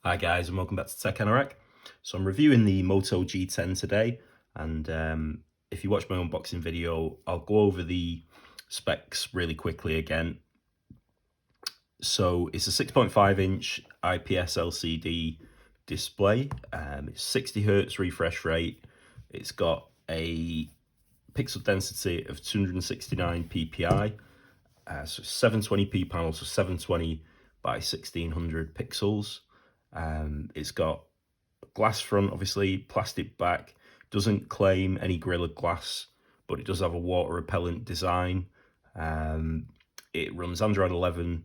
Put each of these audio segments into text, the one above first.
Hi guys, and welcome back to Tech Anorak. So I'm reviewing the Moto G10 today, and if you watch my unboxing video, I'll go over the specs really quickly again. So it's a 6.5-inch IPS LCD display. It's 60 Hz refresh rate. It's got a pixel density of 269 ppi. So 720p panel, so 720 by 1600 pixels. It's got glass front, obviously, plastic back. Doesn't claim any Gorilla Glass, but it does have a water repellent design. It runs Android 11.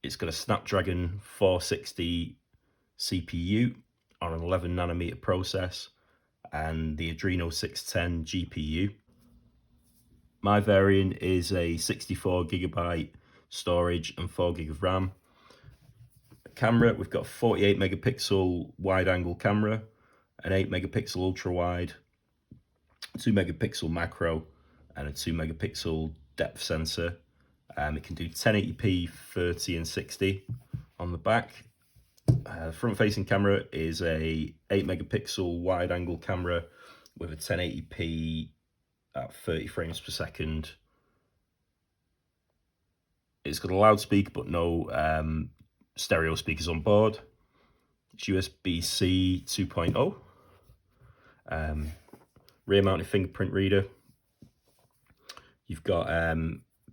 It's got a Snapdragon 460 CPU on an 11 nanometer process and the Adreno 610 GPU. My variant is a 64GB storage and 4GB of RAM. Camera, we've got a 48 megapixel wide angle camera, an 8 megapixel ultra wide, 2 megapixel macro, and a 2 megapixel depth sensor. It can do 1080p, 30 and 60 on the back. Front facing camera is a 8 megapixel wide angle camera with a 1080p at 30 frames per second. It's got a loudspeaker but no stereo speakers on board. It's USB-C 2.0. Rear mounted fingerprint reader. You've got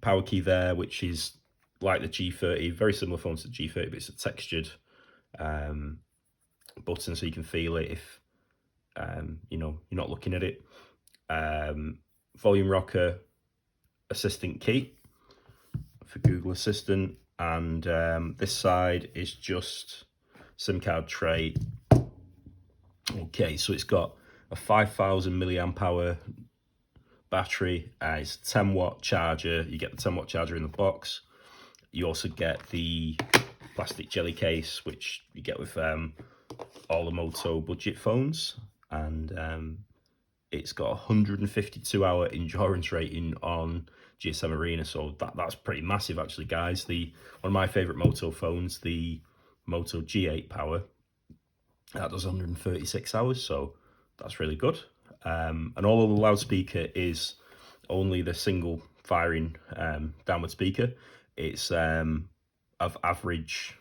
power key there, which is like the G30, very similar phone to the G30, but it's a textured button, so you can feel it if you're not looking at it. Volume rocker, assistant key for Google Assistant, and this side is just SIM card tray. Okay, so it's got a 5,000 milliamp hour battery. It's a 10-watt charger. You get the 10-watt charger in the box. You also get the plastic jelly case, which you get with all the Moto budget phones, and it's got 152-hour endurance rating on GSM Arena, so that's pretty massive actually, guys. One of my favorite Moto phones, the Moto G8 Power, that does 136 hours, so that's really good. And although the loudspeaker is only the single firing downward speaker, it's of average,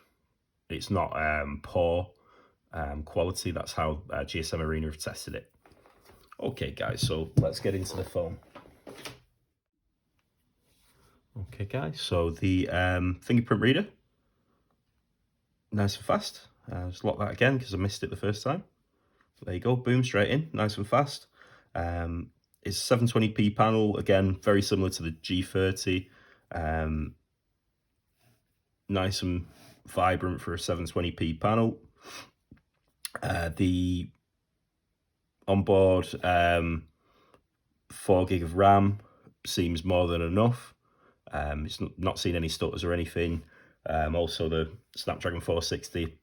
it's not poor quality. That's how GSM Arena have tested it. Okay guys, so let's get into the phone. Okay guys, so the fingerprint reader, nice and fast. Just lock that again because I missed it the first time. There you go, boom, straight in, nice and fast. It's 720p panel, again, very similar to the G30. Nice and vibrant for a 720p panel. The onboard 4GB of RAM seems more than enough. It's not seen any stutters or anything. Also, the Snapdragon 460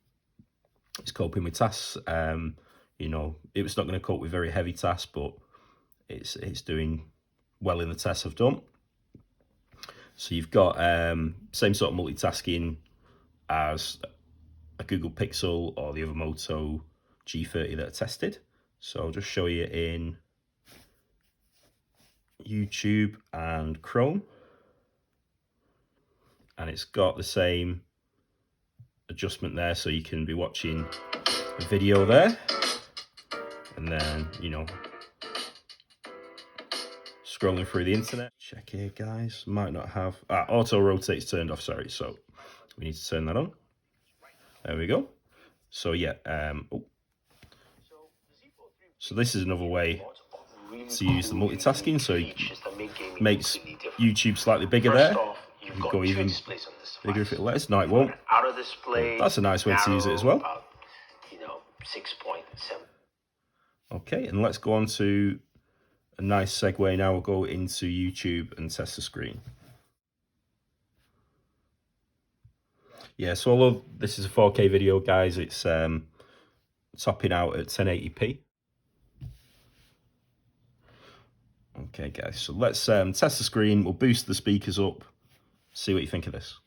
is coping with tasks. It was not going to cope with very heavy tasks, but it's doing well in the tests I've done. So you've got same sort of multitasking as a Google Pixel or the other Moto G30 that are tested. So I'll just show you in YouTube and Chrome. And it's got the same adjustment there, so you can be watching a video there, and then, scrolling through the internet. Check here, guys. Might not have auto rotate's turned off, sorry, so we need to turn that on. There we go. So yeah, so this is another way to use the multitasking. So it makes YouTube slightly bigger there. You can go even bigger if it lets. No, it won't. That's a nice way to use it as well. 6.7. Okay, and let's go on to a nice segue now. We'll go into YouTube and test the screen. Yeah, so although this is a 4K video, guys, it's topping out at 1080p. Okay, guys, so let's test the screen. We'll boost the speakers up, see what you think of this.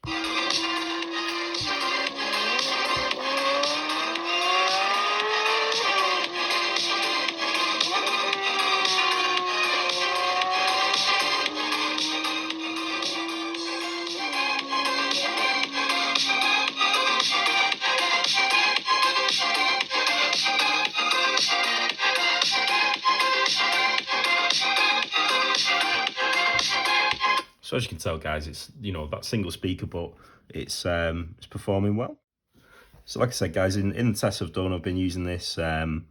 So as you can tell, guys, it's, you know, that single speaker, but it's performing well. So like I said, guys, in the tests I've done, I've been using this, you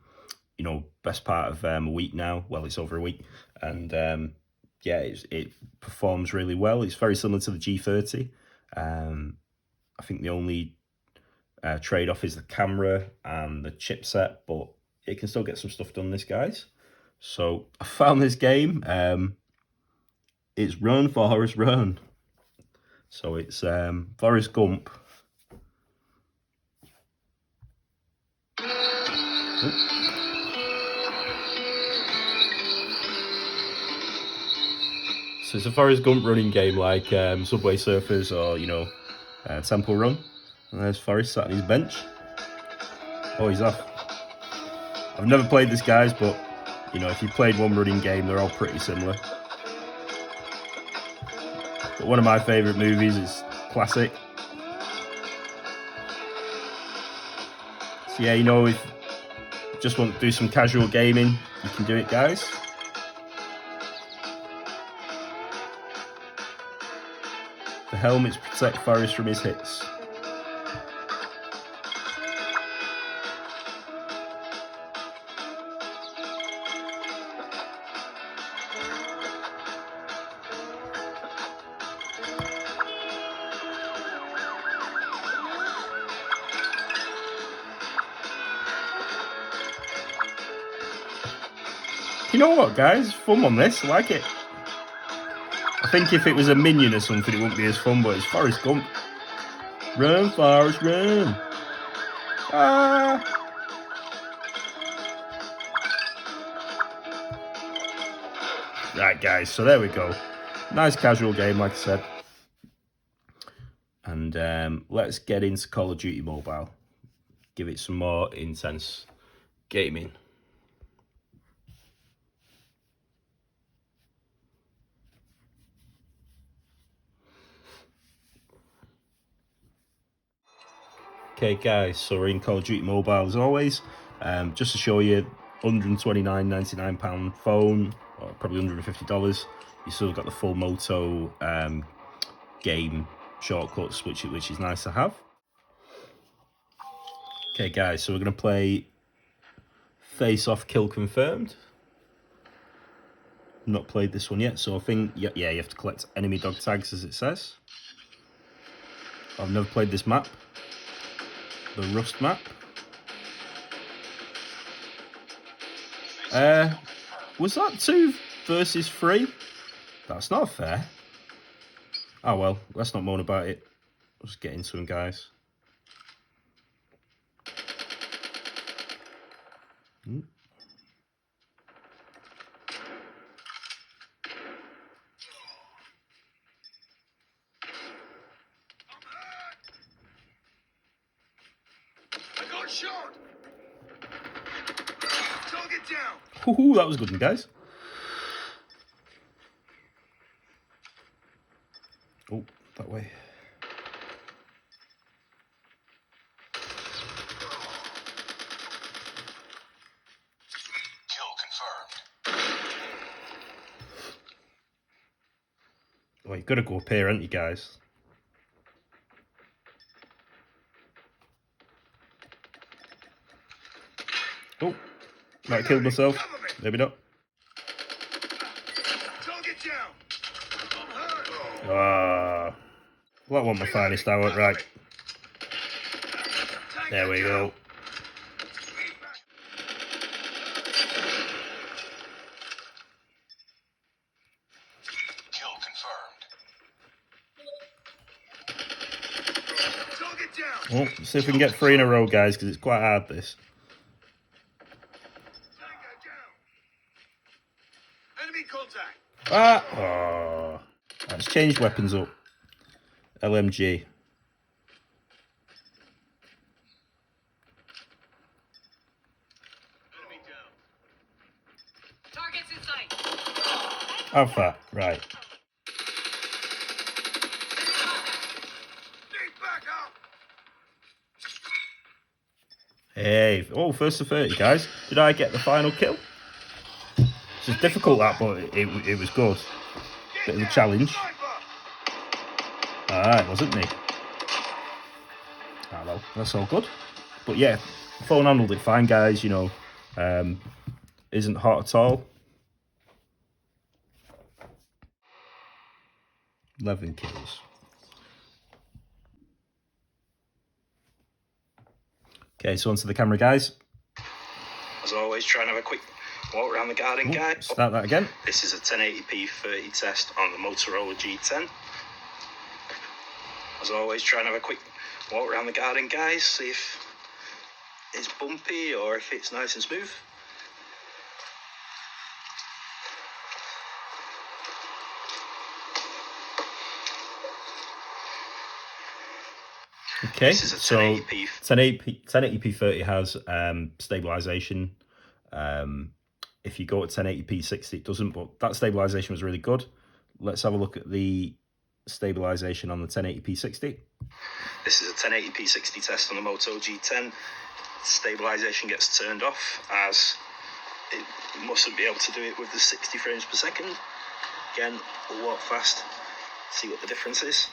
know, best part of a week now. Well, it's over a week, and yeah, it performs really well. It's very similar to the G30. I think the only trade-off is the camera and the chipset, but it can still get some stuff done, this, guys. So I found this game. It's Run, Forrest, Run. So it's Forrest Gump. So it's a Forrest Gump running game, like Subway Surfers or, you know, Temple Run. And there's Forrest sat on his bench. Oh, he's off. I've never played this, guys, but, you know, if you played one running game, they're all pretty similar. But one of my favourite movies is classic. So yeah, you know, if you just want to do some casual gaming, you can do it, guys. The helmets protect Forrest from his hits. You know what, guys? Fun on this. I like it. I think if it was a minion or something, it wouldn't be as fun, but it's Forrest Gump. Run, Forrest, run. Ah. Right, guys, so there we go. Nice casual game, like I said. And let's get into Call of Duty Mobile. Give it some more intense gaming. Okay, guys, so we're in Call of Duty Mobile as always. Just to show you, £129.99 phone, or probably $150. You still got the full Moto game shortcuts, which is nice to have. Okay, guys, so we're going to play Face Off Kill Confirmed. Not played this one yet, so I think, yeah, you have to collect enemy dog tags, as it says. I've never played this map. The Rust map. Was that 2 versus 3? That's not fair. Oh well, let's not moan about it. Let's get into them, guys. Shot. Target down. Ooh, that was a good one, guys. Oh, that way. Kill confirmed. Oh, you've got to go up here, haven't you, guys? Oh, might have killed myself. Maybe not. Ah, well, that wasn't my finest hour, right? There we go. Kill confirmed. Oh, let's see if we can get 3 in a row, guys, because it's quite hard, this. Ah! Oh. Let's change weapons up. LMG. Targets in sight. Have that, right. Hey, oh, first to 30, guys. Did I get the final kill? It's difficult, that, but it was good. Bit of a challenge. Ah, it wasn't me. Ah, well, that's all good. But yeah, phone handled it fine, guys. You know, isn't hot at all. 11 kills. Okay, so onto the camera, guys. As always, try and have a quick walk around the garden, guys. Start that again. This is a 1080p 30 test on the Motorola G10. As always, try and have a quick walk around the garden, guys. See if it's bumpy or if it's nice and smooth. Okay, so 1080p 30 has stabilization. If you go at 1080p 60, it doesn't, but that stabilization was really good. Let's have a look at the stabilization on the 1080p 60. This is a 1080p 60 test on the Moto G10. Stabilization gets turned off as it mustn't be able to do it with the 60 frames per second. Again, we'll walk fast, see what the difference is.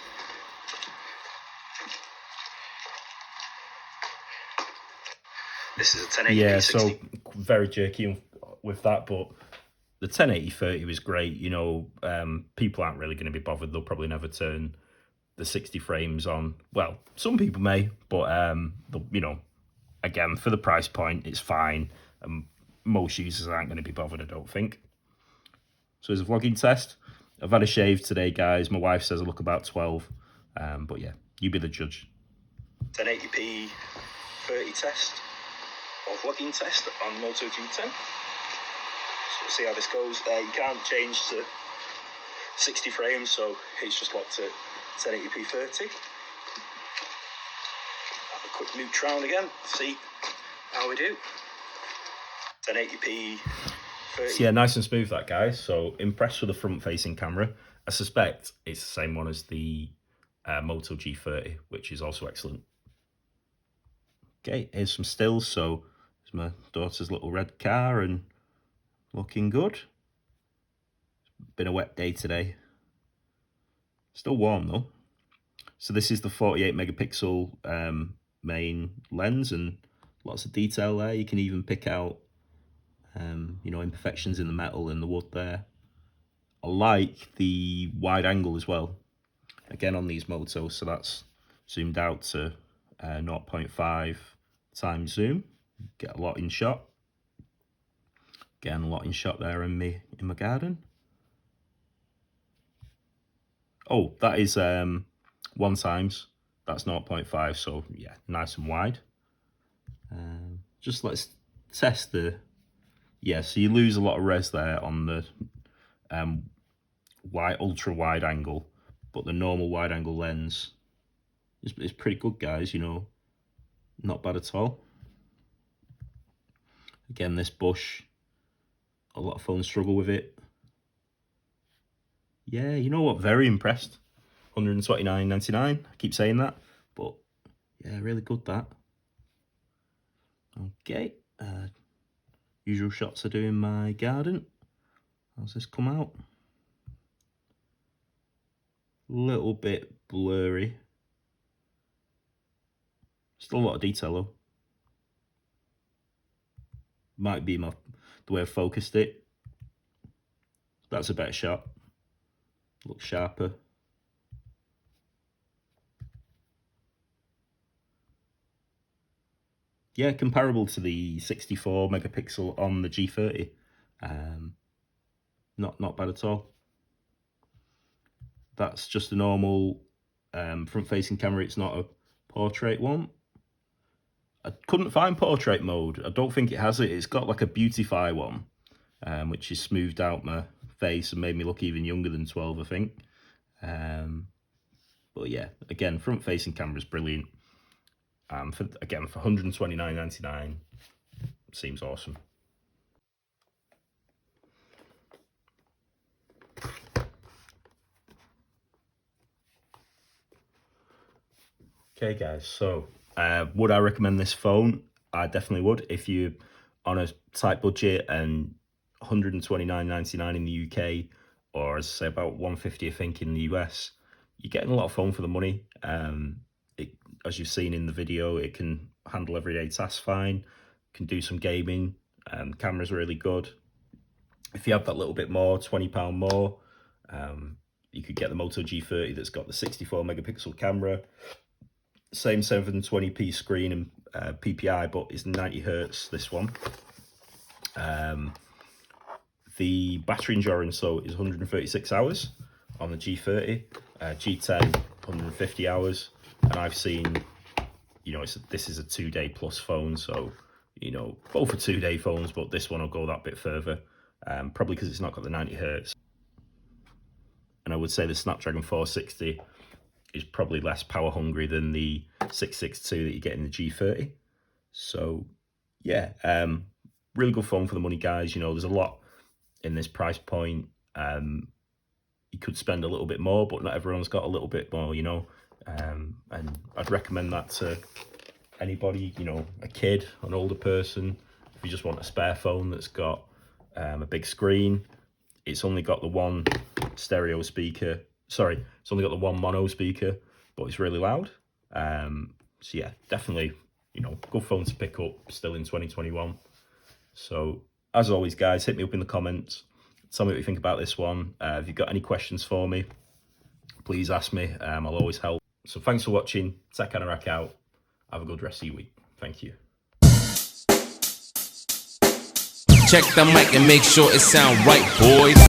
This is a 1080p 60. Yeah, so very jerky with that, but the 1080-30 was great. You know, people aren't really going to be bothered. They'll probably never turn the 60 frames on. Well, some people may, but you know, again, for the price point, it's fine. Most users aren't going to be bothered, I don't think. So as a vlogging test, I've had a shave today, guys. My wife says I look about 12, but yeah, you be the judge. 1080p 30 test or vlogging test on Moto G10. So we'll see how this goes. You can't change to 60 frames, so it's just locked to 1080p 30. Have a quick mooch round again, see how we do. 1080p 30. So yeah, nice and smooth that, guys. So impressed with the front-facing camera. I suspect it's the same one as the Moto G30, which is also excellent. Okay, here's some stills. So it's my daughter's little red car and looking good. Been a wet day today. Still warm though. So this is the 48 megapixel main lens and lots of detail there. You can even pick out you know, imperfections in the metal and the wood there. I like the wide angle as well. Again on these Motos, so that's zoomed out to 0.5 times zoom. Get a lot in shot. Getting a lot in shot there in my garden. Oh, that is 1 times. That's 0.5, so yeah, nice and wide. Just let's test the... Yeah, so you lose a lot of res there on the ultra wide angle, but the normal wide angle lens is pretty good, guys, you know, not bad at all. Again, this bush, a lot of phones struggle with it. Yeah, you know what, very impressed. 129.99, I keep saying that, but yeah, really good that. Okay, usual shots I do in my garden. How's this come out? Little bit blurry. Still a lot of detail though. Might be the way I focused it. That's a better shot. Looks sharper. Yeah, comparable to the 64 megapixel on the G30. Not bad at all. That's just a normal front-facing camera. It's not a portrait one. I couldn't find portrait mode. I don't think it has it. It's got like a beautify one, which has smoothed out my face and made me look even younger than 12, I think. But yeah, again, front-facing camera is brilliant. For 129.99, seems awesome. Okay, guys, so would I recommend this phone? I definitely would. If you're on a tight budget and 129.99 in the UK, or as I say, about 150, I think, in the US, you're getting a lot of phone for the money. As you've seen in the video, it can handle everyday tasks fine, can do some gaming, the camera's really good. If you have that little bit more, £20 more, you could get the Moto G30 that's got the 64 megapixel camera, same 720p screen and PPI, but it's 90 hertz, this one. The battery endurance so is 136 hours on the G30, G10 150 hours, and I've seen, you know, this is a 2-day plus phone, so, you know, both are 2-day phones, but this one will go that bit further, probably because it's not got the 90 hertz. And I would say the Snapdragon 460 is probably less power hungry than the 662 that you get in the G30. So yeah, really good phone for the money, guys. You know, there's a lot in this price point. You could spend a little bit more, but not everyone's got a little bit more, you know. And I'd recommend that to anybody, you know, a kid, an older person. If you just want a spare phone that's got a big screen, it's only got the one stereo speaker. Sorry, it's only got the one mono speaker, but it's really loud. So yeah, definitely, you know, good phone to pick up still in 2021. So as always, guys, hit me up in the comments. Tell me what you think about this one. If you've got any questions for me, please ask me. I'll always help. So thanks for watching. Tech Anorak out. Have a good rest of your week. Thank you. Check the mic and make sure it sound right, boys.